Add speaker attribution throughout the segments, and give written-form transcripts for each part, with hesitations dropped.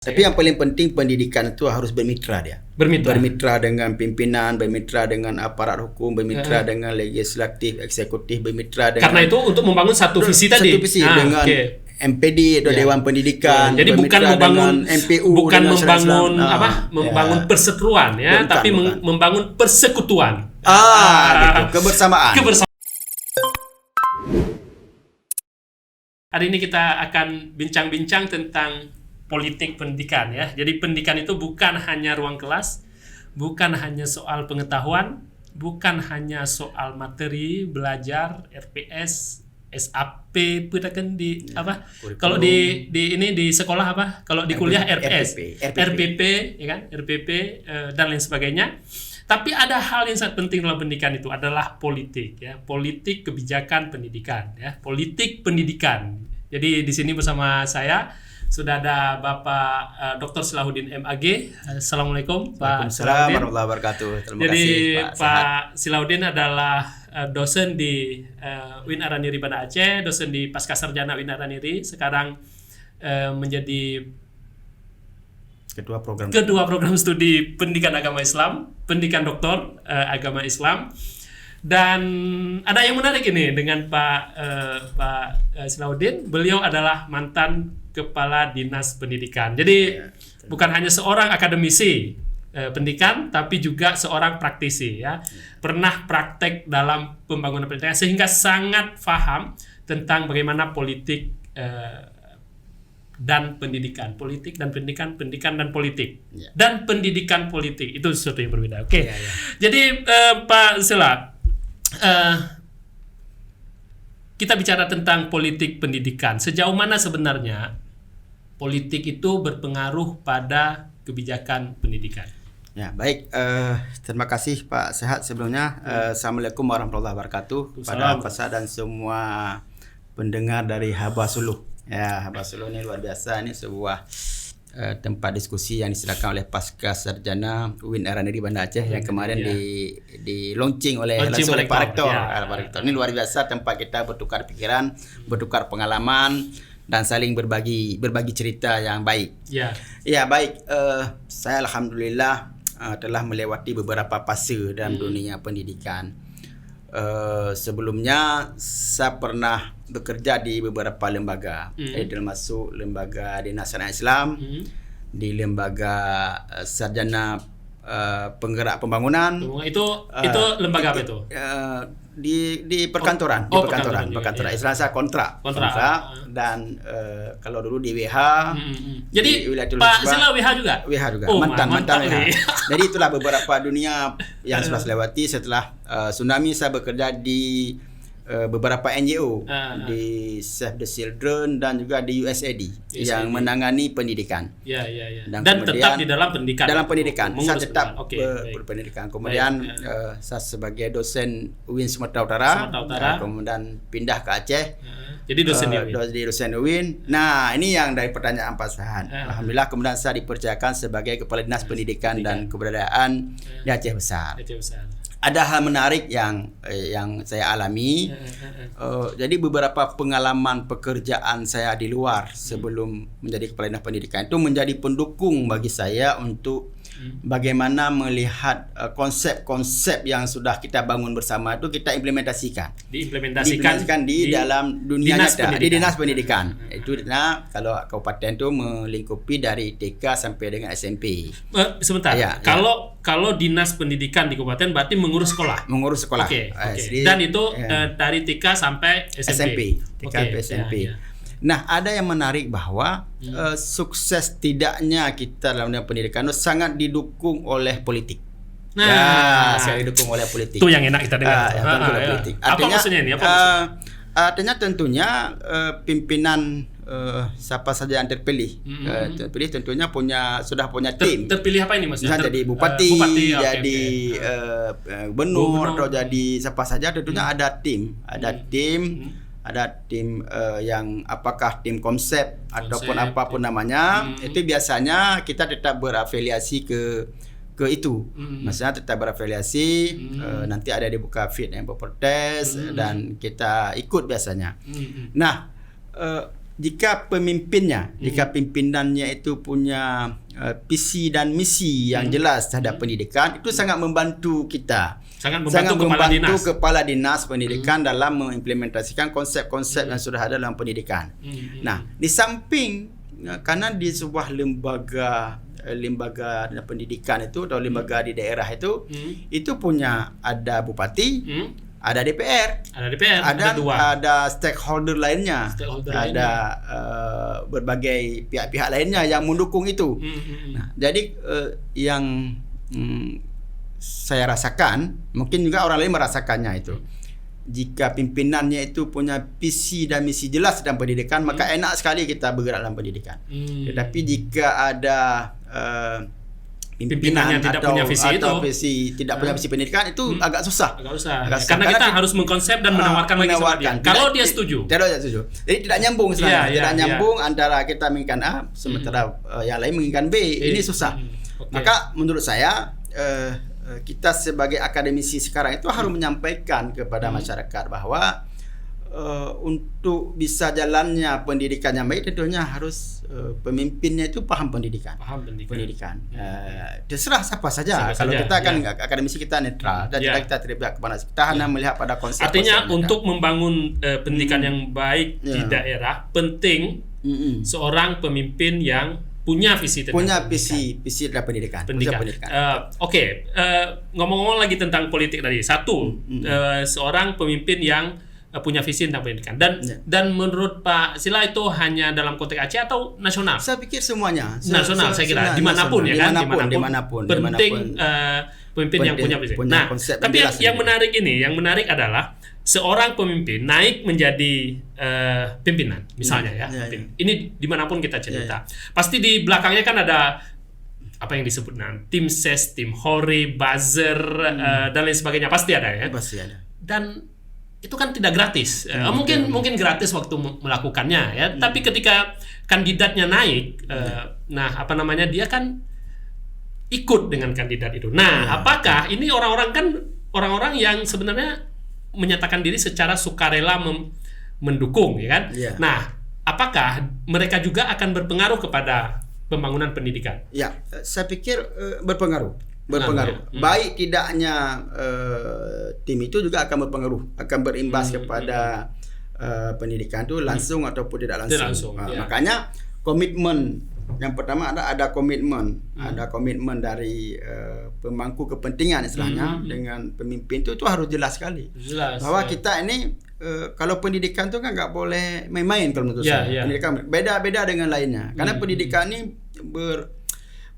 Speaker 1: Tapi yang paling penting pendidikan itu harus bermitra dia. Bermitra dengan pimpinan, bermitra dengan aparat hukum, bermitra dengan legislatif, eksekutif, bermitra dengan...
Speaker 2: Karena itu untuk membangun satu visi tadi.
Speaker 1: Satu visi dengan MPD atau Dewan Pendidikan.
Speaker 2: Jadi bukan membangun
Speaker 1: MPU,
Speaker 2: bukan membangun membangun perseteruan ya, tapi membangun persekutuan.
Speaker 1: Gitu. Kebersamaan.
Speaker 2: Hari ini kita akan bincang-bincang tentang politik pendidikan ya. Jadi pendidikan itu bukan hanya ruang kelas, bukan hanya soal pengetahuan, bukan hanya soal materi belajar RPS, SAP, kan di apa? Kalau di ini di sekolah apa? Kalau di kuliah RPS, RPP ya kan? RPP dan lain sebagainya. Tapi ada hal yang sangat penting dalam pendidikan itu adalah politik ya, politik kebijakan pendidikan ya, politik pendidikan. Jadi di sini bersama saya sudah ada Bapak Dr. Silahuddin MAG. Assalamualaikum Pak Silahuddin.
Speaker 1: Warahmatullahi wabarakatuh. Terima
Speaker 2: Jadi
Speaker 1: kasih
Speaker 2: Pak Silahuddin adalah dosen di UIN Araniri Banda Aceh, dosen di Pascasarjana UIN Araniri. Sekarang menjadi
Speaker 1: kedua
Speaker 2: program studi pendidikan agama Islam, pendidikan doktor agama Islam. Dan ada yang menarik ini dengan Pak Silahuddin. Beliau adalah mantan Kepala Dinas Pendidikan. Jadi bukan hanya seorang akademisi pendidikan, tapi juga seorang praktisi ya. Pernah praktek dalam pembangunan pendidikan sehingga sangat paham tentang bagaimana politik dan pendidikan, politik dan pendidikan, pendidikan dan politik, dan pendidikan politik itu sesuatu yang berbeda. Oke. Jadi Pak Sila, kita bicara tentang politik pendidikan. Sejauh mana sebenarnya politik itu berpengaruh pada kebijakan pendidikan?
Speaker 1: Ya, baik. Terima kasih Pak Sehat sebelumnya. Assalamualaikum warahmatullahi wabarakatuh pada Pak dan semua pendengar dari Habah Suluh. Ya, Habah Suluh ini luar biasa. Ini sebuah tempat diskusi yang disediakan oleh Pascasarjana UIN Araniri Banda Aceh yang kemarin di launching oleh langsung oleh Pak Rektor. Ini luar biasa, tempat kita bertukar pikiran, bertukar pengalaman dan saling berbagi cerita yang baik. Ya baik. Saya alhamdulillah telah melewati beberapa fase dalam dunia pendidikan. Sebelumnya saya pernah bekerja di beberapa lembaga, termasuk lembaga Dinas Syariah Islam, di lembaga sarjana penggerak pembangunan.
Speaker 2: Itu lembaga apa itu?
Speaker 1: Di perkantoran, perkantoran. Istilah saya kontrak. Dan kalau dulu di WH.
Speaker 2: Jadi Pak Sila WH juga?
Speaker 1: WH juga. Mantan WH. Jadi itulah beberapa dunia yang sudah saya lewati. Setelah tsunami saya bekerja di beberapa NGO di Save the Children dan juga di USAID yang menangani pendidikan. Dan
Speaker 2: tetap di dalam pendidikan.
Speaker 1: Dalam pendidikan. Saya tetap berpendidikan. Kemudian saya sebagai dosen UIN Sumatera Utara. Kemudian pindah ke Aceh.
Speaker 2: Jadi
Speaker 1: dosen UIN. Nah, ini yang dari pertanyaan Pak Sahan. Alhamdulillah kemudian saya dipercayakan sebagai Kepala Dinas Pendidikan dan Kebudayaan di Aceh Besar. Ada hal menarik yang saya alami. Jadi beberapa pengalaman pekerjaan saya di luar sebelum menjadi Kepala Dinas Pendidikan itu menjadi pendukung bagi saya untuk bagaimana melihat konsep-konsep yang sudah kita bangun bersama itu kita implementasikan di dalam dunia nyata di Dinas Pendidikan. Itu kalau kabupaten itu melingkupi dari TK sampai dengan SMP.
Speaker 2: Sebentar. Kalau Dinas Pendidikan di kabupaten berarti mengurus sekolah. Oke. Dan itu dari TK sampai SMP.
Speaker 1: TK sampai SMP. Nah, ada yang menarik bahwa sukses tidaknya kita dalam dunia pendidikan itu sangat didukung oleh politik. Sangat didukung oleh politik.
Speaker 2: Itu yang enak kita dengar.
Speaker 1: Politik.
Speaker 2: Apa maksudnya ini?
Speaker 1: Artinya tentunya pimpinan siapa saja yang terpilih, tentunya sudah punya tim.
Speaker 2: Terpilih apa ini maksudnya?
Speaker 1: Misalnya jadi bupati, jadi gubernur atau jadi siapa saja, tentunya ada tim, yang apakah tim konsep ataupun apapun namanya. Itu biasanya kita tetap berafiliasi ke itu. Maksudnya tetap berafiliasi, nanti ada dibuka fit and proper test dan kita ikut biasanya. Nah, jika pimpinannya itu punya visi dan misi yang jelas terhadap pendidikan, itu sangat membantu kita.
Speaker 2: Sangat membantu
Speaker 1: kepala dinas pendidikan dalam mengimplementasikan konsep-konsep yang sudah ada dalam pendidikan. Nah, di samping karena di sebuah lembaga pendidikan itu atau lembaga di daerah itu punya ada bupati, ada DPR, ada stakeholder lainnya, berbagai pihak-pihak lainnya yang mendukung itu. Nah, jadi yang saya rasakan, mungkin juga orang lain merasakannya itu. Jika pimpinannya itu punya visi dan misi jelas dalam pendidikan, maka enak sekali kita bergerak dalam pendidikan. Tetapi jika ada
Speaker 2: pimpinannya tidak punya visi
Speaker 1: punya visi pendidikan, itu agak susah.
Speaker 2: Karena kita harus mengkonsep dan menawarkan lagi sama dia. Kalau dia setuju.
Speaker 1: Jadi tidak nyambung nyambung antara kita menginginkan A sementara yang lain menginginkan B. Ini susah. Maka menurut saya kita sebagai akademisi sekarang itu harus menyampaikan kepada masyarakat bahwa untuk bisa jalannya pendidikan yang baik, tentunya harus pemimpinnya itu paham pendidikan. Terserah siapa saja. Kalau kita kan akademisi, kita netral dan kita tidak kepada kita hanya melihat pada konsep.
Speaker 2: Artinya untuk membangun pendidikan yang baik di daerah, penting seorang pemimpin yang punya visi
Speaker 1: tentang pendidikan.
Speaker 2: Ngomong-ngomong lagi tentang politik tadi. Satu, seorang pemimpin yang punya visi tentang pendidikan. Dan menurut Pak Sila itu hanya dalam konteks Aceh atau nasional?
Speaker 1: Saya pikir semuanya.
Speaker 2: Nasional, saya kira. Dimanapun. Penting pemimpin yang punya visi. Nah, tapi yang menarik adalah seorang pemimpin naik menjadi pimpinan, misalnya Ini dimanapun kita cerita. Pasti di belakangnya kan ada apa yang disebut tim ses, tim hore, buzzer, dan lain sebagainya. Pasti ada ya.
Speaker 1: Pasti ada.
Speaker 2: Dan itu kan tidak gratis. Mungkin gratis waktu melakukannya ya. Tapi ketika kandidatnya naik, dia kan ikut dengan kandidat itu. Apakah ini orang-orang yang sebenarnya menyatakan diri secara sukarela mendukung, ya kan? Nah, apakah mereka juga akan berpengaruh kepada pembangunan pendidikan?
Speaker 1: Ya, saya pikir berpengaruh. Baik tidaknya tim itu juga akan berpengaruh, akan berimbas kepada pendidikan itu langsung ataupun tidak langsung. Makanya komitmen yang pertama ada komitmen, dari pemangku kepentingan istilahnya dengan pemimpin itu harus jelas sekali. Bahwa kita ini kalau pendidikan itu kan nggak boleh main-main kalau menurut saya. Pendidikan beda-beda dengan lainnya. Karena pendidikan ini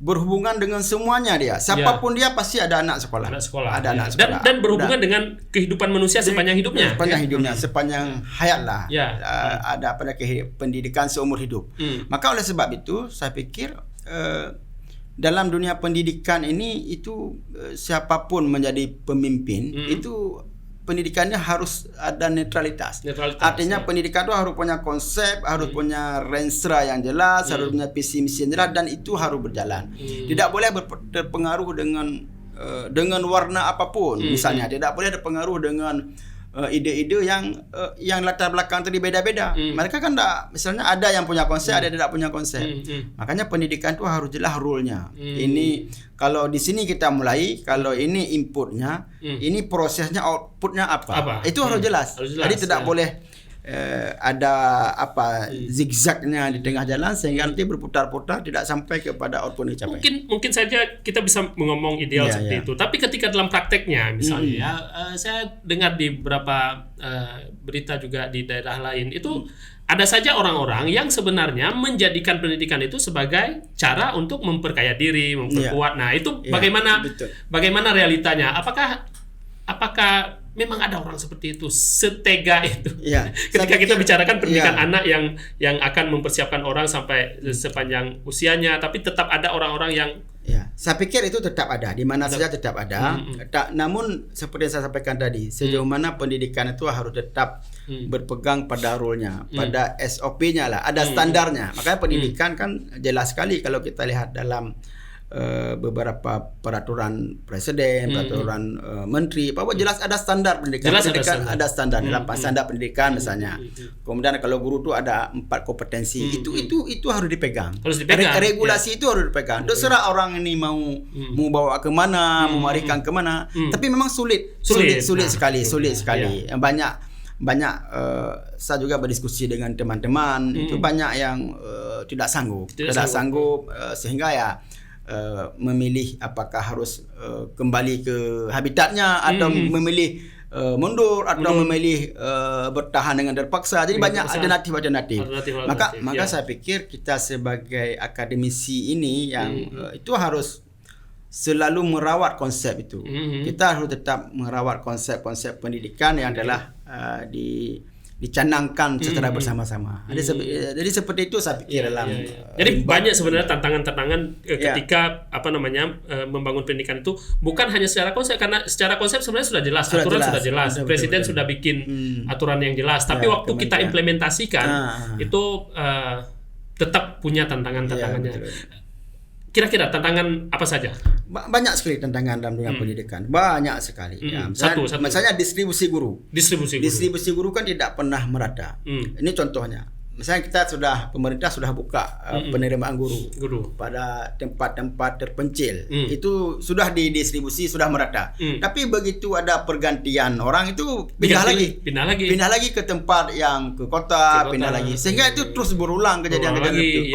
Speaker 1: berhubungan dengan semuanya dia. Siapapun dia pasti ada anak sekolah. Ada anak sekolah.
Speaker 2: Dan berhubungan dengan kehidupan manusia sepanjang hidupnya.
Speaker 1: Sepanjang hayat lah. Ada pada pendidikan seumur hidup. Maka oleh sebab itu saya pikir dalam dunia pendidikan ini itu siapapun menjadi pemimpin itu pendidikannya harus ada netralitas. Artinya pendidikan itu harus punya konsep, harus punya renstra yang jelas, harus punya visi misi yang jelas, dan itu harus berjalan. Tidak boleh terpengaruh dengan warna apapun. Misalnya tidak boleh terpengaruh dengan ide-ide yang latar belakang tadi beda-beda. Mereka kan misalnya ada yang punya konsep, ada yang tidak punya konsep. Makanya pendidikan itu harus jelas rule-nya. Ini kalau di sini kita mulai, kalau ini inputnya, ini prosesnya, outputnya apa? Itu harus jelas. Jadi tidak boleh ada zigzagnya di tengah jalan sehingga nanti berputar-putar tidak sampai kepada output yang dicapai.
Speaker 2: Mungkin saja kita bisa ngomong ideal seperti itu. Tapi ketika dalam prakteknya misalnya saya dengar di beberapa berita juga di daerah lain itu ada saja orang-orang yang sebenarnya menjadikan pendidikan itu sebagai cara untuk memperkaya diri, memperkuat. Nah, itu bagaimana realitanya? Apakah memang ada orang seperti itu, setega itu? Ketika kita bicarakan pendidikan anak yang akan mempersiapkan orang sampai sepanjang usianya, tapi tetap ada orang-orang yang
Speaker 1: saya pikir itu tetap ada, di mana saja tetap ada. Namun seperti yang saya sampaikan tadi, sejauh mana pendidikan itu harus tetap berpegang pada rule-nya, pada SOP-nya lah, ada standarnya. Makanya pendidikan kan jelas sekali kalau kita lihat dalam beberapa peraturan presiden, peraturan menteri, bahwa jelas ada standar pendidikan. Ada standar, standar pendidikan misalnya. Kemudian kalau guru itu ada 4 kompetensi, itu harus dipegang. Regulasi itu harus dipegang. Terserah orang ini mau bawa kemana, mau marikan kemana, tapi memang sulit sekali. Banyak saya juga berdiskusi dengan teman-teman, itu banyak yang tidak sanggup, sehingga ya memilih apakah harus kembali ke habitatnya atau memilih mundur atau memilih bertahan dengan terpaksa. Jadi banyak alternatif. Maka saya pikir kita sebagai akademisi ini yang itu harus selalu merawat konsep itu. Kita harus tetap merawat konsep-konsep pendidikan yang adalah dicanangkan secara bersama-sama. Jadi seperti itu saya pikir dalam.
Speaker 2: Jadi banyak sebenarnya tantangan-tantangan ketika membangun pendidikan itu bukan hanya secara konsep, karena secara konsep sebenarnya sudah jelas, aturan sudah jelas, presiden sudah bikin aturan yang jelas. Tapi waktu kita implementasikan itu tetap punya tantangannya. Kira-kira tantangan apa saja?
Speaker 1: Banyak sekali tantangan dalam dunia pendidikan. Banyak sekali. Misalnya distribusi guru. Distribusi guru kan tidak pernah merata. Ini contohnya. Misalnya pemerintah sudah buka penerimaan guru pada tempat-tempat terpencil. Itu sudah didistribusi, sudah merata. Tapi begitu ada pergantian orang itu pindah lagi ke tempat yang ke kota. Pindah lagi. Sehingga itu terus berulang kejadian-kejadian itu.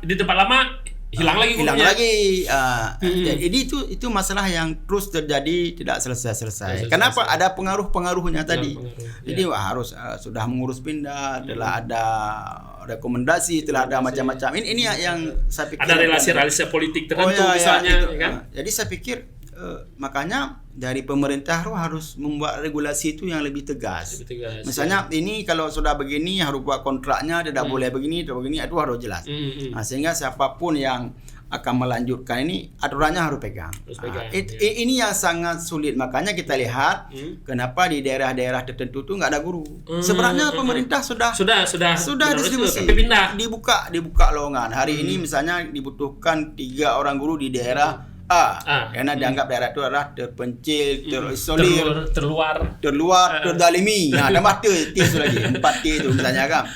Speaker 2: Di tempat lama hilang lagi.
Speaker 1: Jadi itu masalah yang terus terjadi, tidak selesai. Kenapa? Ada pengaruhnya tadi. Jadi harus sudah mengurus pindah, telah ada rekomendasi, telah ada macam-macam. Ini yang saya pikir
Speaker 2: ada relasi politik tertentu misalnya. Kan?
Speaker 1: Jadi saya pikir makanya dari pemerintah harus membuat regulasi itu yang lebih tegas. Misalnya ini kalau sudah begini harus buat kontraknya, tidak boleh begini, itu harus jelas. Sehingga siapapun yang akan melanjutkan ini aturannya harus pegang. Ini yang sangat sulit. Makanya kita lihat kenapa di daerah-daerah tertentu itu nggak ada guru. Sebenarnya pemerintah sudah distribusi, dibuka lowongan. Hari ini misalnya dibutuhkan 3 orang guru di daerah karena dianggap daerah itu adalah terpencil, terisolir, terluar, terdalimi. Tambah T itu lagi, 4T itu misalnya kan.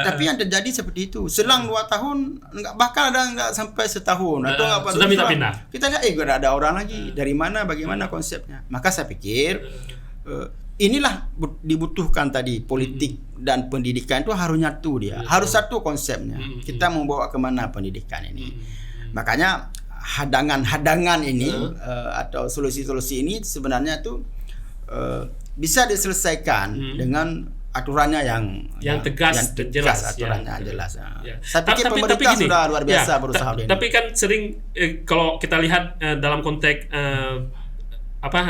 Speaker 1: Tapi yang terjadi seperti itu. Selang 2 tahun, bahkan enggak sampai setahun atau apa
Speaker 2: sudah minta pindah.
Speaker 1: Kita lihat enggak ada orang lagi. Dari mana, bagaimana konsepnya? Maka saya pikir inilah dibutuhkan tadi politik dan pendidikan itu harus nyatu dia. Harus satu konsepnya. Kita mau bawa kemana pendidikan ini. Makanya hadangan ini atau solusi-solusi ini sebenarnya itu bisa diselesaikan dengan aturannya yang
Speaker 2: tegas, dan jelas,
Speaker 1: aturannya jelas. Saya pikir pemerintah sudah luar biasa berusaha ini.
Speaker 2: Tapi kan sering kalau kita lihat dalam konteks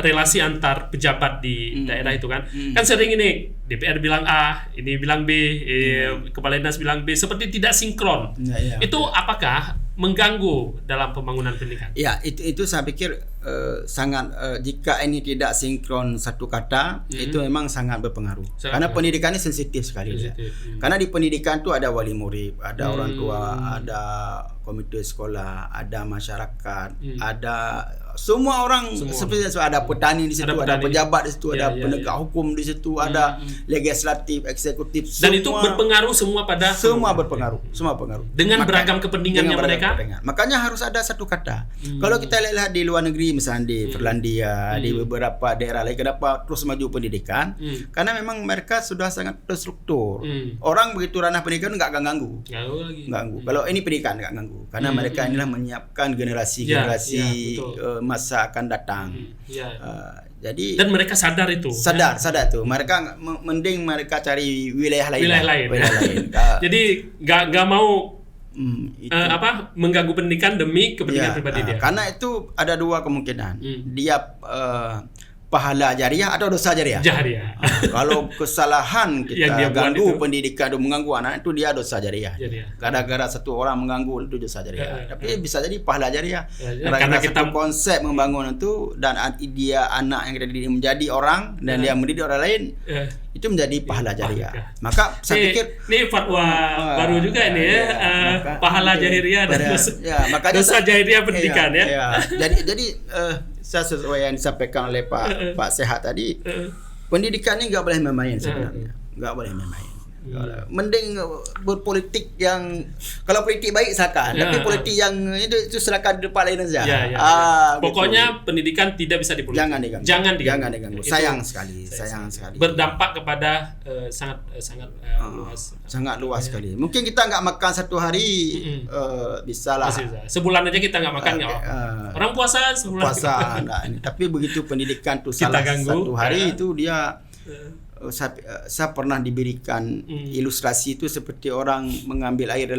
Speaker 2: relasi antar pejabat di daerah itu kan sering ini DPR bilang A, ini bilang B, Kepala Dinas bilang B, seperti tidak sinkron. Itu apakah mengganggu dalam pembangunan pendidikan?
Speaker 1: Ya, itu saya pikir sangat jika ini tidak sinkron satu kata, itu memang sangat berpengaruh. Karena pendidikan ini sensitif sekali. Karena di pendidikan itu ada wali murid, ada orang tua, ada komite sekolah, ada masyarakat, ada semua orang. Seperti ada petani di situ, ada pejabat di situ, ada penegak hukum di situ, ada legislatif, eksekutif.
Speaker 2: Dan itu berpengaruh semua pada
Speaker 1: semua berpengaruh.
Speaker 2: Dengan beragam kepentingannya mereka.
Speaker 1: Makanya harus ada satu kata. Kalau kita lihat di luar negeri, misalnya di Finlandia, di beberapa daerah lain, kenapa terus maju pendidikan? Karena memang mereka sudah sangat terstruktur. Orang begitu ranah pendidikan nggak akan ganggu. Kalau ini pendidikan nggak ganggu, karena mereka inilah menyiapkan generasi masa akan datang. Jadi
Speaker 2: dan mereka sadar itu.
Speaker 1: Sadar itu. Mereka mending mereka cari wilayah lain.
Speaker 2: Jadi nggak mau mengganggu pendidikan demi kepentingan pribadi dia.
Speaker 1: Karena itu ada 2 kemungkinan. Dia pahala jariah atau dosa jariah?
Speaker 2: Jariah.
Speaker 1: Kalau kesalahan
Speaker 2: Yang dia
Speaker 1: kita
Speaker 2: buat
Speaker 1: ganggu
Speaker 2: itu.
Speaker 1: pendidikan dan mengganggu anak itu dia dosa jariah.
Speaker 2: Jariah.
Speaker 1: Gara-gara satu orang mengganggu itu dosa jariah. Tapi bisa jadi pahala jariah.
Speaker 2: Karena kita
Speaker 1: satu konsep membangun itu dan dia anak yang kita didik menjadi orang dan dia mendidik orang lain itu menjadi pahala jariah. Maka saya pikir
Speaker 2: ini fatwa baru juga ini ya. Pahala jariah dan dosa jariah pendidikan ya.
Speaker 1: Jadi saya sesuai yang disampaikan oleh Pak Sehat tadi, pendidikan ini nggak boleh main-main sebenarnya, nggak boleh main-main. Mending berpolitik yang kalau politik baik silakan, tapi politik yang itu silakan di depan lain saja.
Speaker 2: Pokoknya gitu. Pendidikan tidak bisa dipolitik.
Speaker 1: Jangan diganggu. Sayang sekali.
Speaker 2: Berdampak kepada luas.
Speaker 1: Sangat luas sekali. Mungkin kita nggak makan satu hari bisa lah.
Speaker 2: Sebulan aja kita nggak makan nggak. Orang puasa sebulan.
Speaker 1: Tapi begitu pendidikan tuh salah satu hari itu dia. Saya pernah diberikan ilustrasi itu seperti orang mengambil air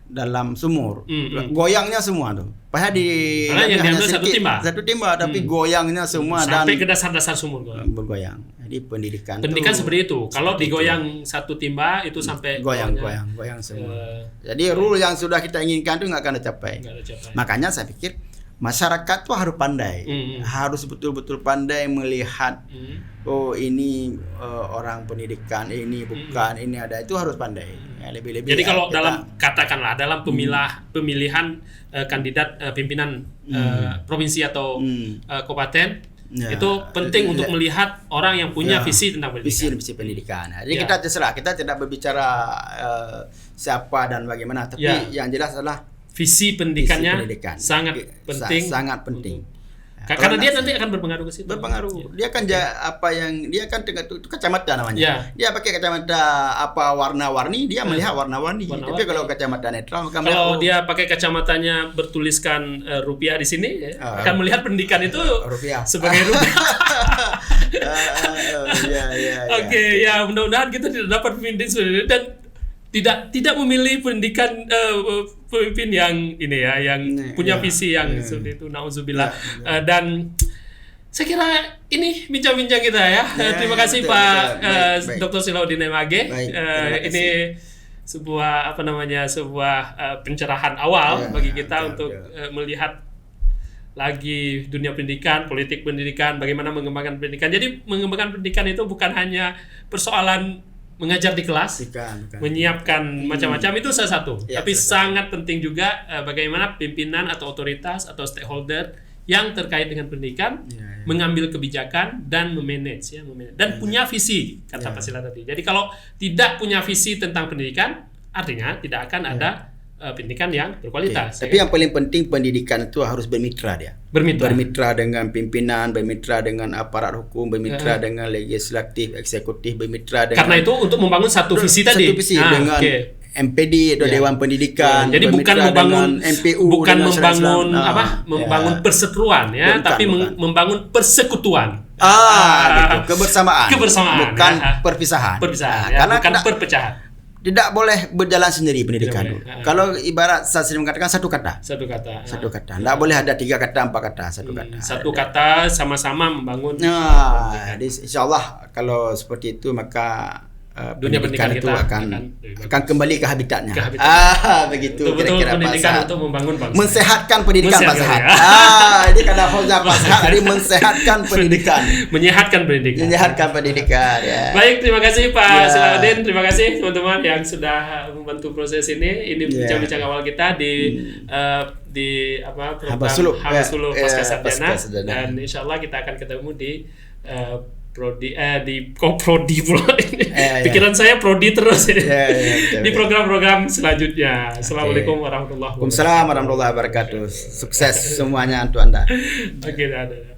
Speaker 1: dalam sumur, goyangnya semua tuh. Padahal hanya sedikit, satu timba, tapi goyangnya semua
Speaker 2: sampai ke dasar sumur
Speaker 1: bergoyang. Jadi pendidikan
Speaker 2: seperti itu. Kalau digoyang satu timba itu sampai
Speaker 1: goyang semua. Jadi rule yang sudah kita inginkan itu nggak akan tercapai. Makanya saya pikir masyarakat tuh harus pandai, harus betul-betul pandai melihat ini orang pendidikan, ini bukan, ini ada, itu harus pandai. Lebih-lebih.
Speaker 2: Jadi kalau katakanlah dalam pemilihan kandidat pimpinan provinsi atau kabupaten itu penting untuk melihat orang yang punya visi tentang pendidikan.
Speaker 1: Visi pendidikan. Jadi kita terserah, kita tidak berbicara siapa dan bagaimana, tapi yang jelas adalah
Speaker 2: visi pendidikannya sangat penting. Karena dia nanti akan berpengaruh ke situ.
Speaker 1: Dia kan dia kan itu kacamata namanya. Dia pakai kacamata warna-warni, dia melihat warna-warni. Tapi kalau kacamata netral maka
Speaker 2: kalau dia pakai kacamatanya bertuliskan rupiah di sini akan melihat pendidikan itu rupiah sebagai rupiah. Oke, ya mudah-mudahan kita tidak dapat pemimpin dan tidak memilih pendidikan pemimpin yang ini ya, yang punya visi yang seperti itu. Nauzubillah. Dan saya kira ini bincang-bincang kita ya. Terima kasih Pak Dr. Silahuddin M.Ag. Ini sebuah pencerahan awal bagi kita untuk melihat lagi dunia pendidikan, politik pendidikan, bagaimana mengembangkan pendidikan. Jadi mengembangkan pendidikan itu bukan hanya persoalan mengajar di kelas, menyiapkan macam-macam itu salah satu. Tapi sangat penting juga bagaimana pimpinan atau otoritas atau stakeholder yang terkait dengan pendidikan mengambil kebijakan dan memanage dan punya visi, kata Pak Sila tadi. Jadi kalau tidak punya visi tentang pendidikan, artinya tidak akan ada pendidikan yang berkualitas.
Speaker 1: Tapi yang paling penting pendidikan itu harus bermitra dia. Bermitra dengan pimpinan, bermitra dengan aparat hukum, bermitra dengan legislatif, eksekutif, bermitra dengan.
Speaker 2: Karena itu untuk membangun satu visi tadi.
Speaker 1: Satu visi dengan MPD atau Dewan Pendidikan.
Speaker 2: Jadi bukan membangun
Speaker 1: MPU,
Speaker 2: bukan membangun perseteruan ya, tapi membangun persekutuan.
Speaker 1: Gitu. Kebersamaan. Bukan perpisahan.
Speaker 2: Karena bukan perpecahan.
Speaker 1: Tidak boleh berjalan sendiri pendidikan itu. Kalau ibarat saya sering mengatakan satu kata. Tidak boleh ada 3 kata, 4 kata, satu kata.
Speaker 2: Satu kata sama-sama membangun.
Speaker 1: Jadi insyaallah kalau seperti itu maka dunia pendidikan itu akan kembali ke habitatnya. Begitu kira-kira
Speaker 2: pendidikan untuk membangun bangsa.
Speaker 1: Mensehatkan pendidikan Pak Sehat. Ini kata Fauzan Pak Sehat tadi mensehatkan pendidikan.
Speaker 2: Menyehatkan pendidikan.
Speaker 1: Ya.
Speaker 2: Baik, terima kasih Pak Silahuddin, terima kasih teman-teman yang sudah membantu proses ini. Ini bincang-bincang awal kita di program Habasulu Pasca Sarjana, dan insyaallah kita akan ketemu di prodi pula ini. Pikiran saya prodi terus ini. Di program-program selanjutnya. Assalamualaikum warahmatullahi wabarakatuh.
Speaker 1: Waalaikumsalam warahmatullahi wabarakatuh. Sukses semuanya untuk Anda.
Speaker 2: Oke, ada.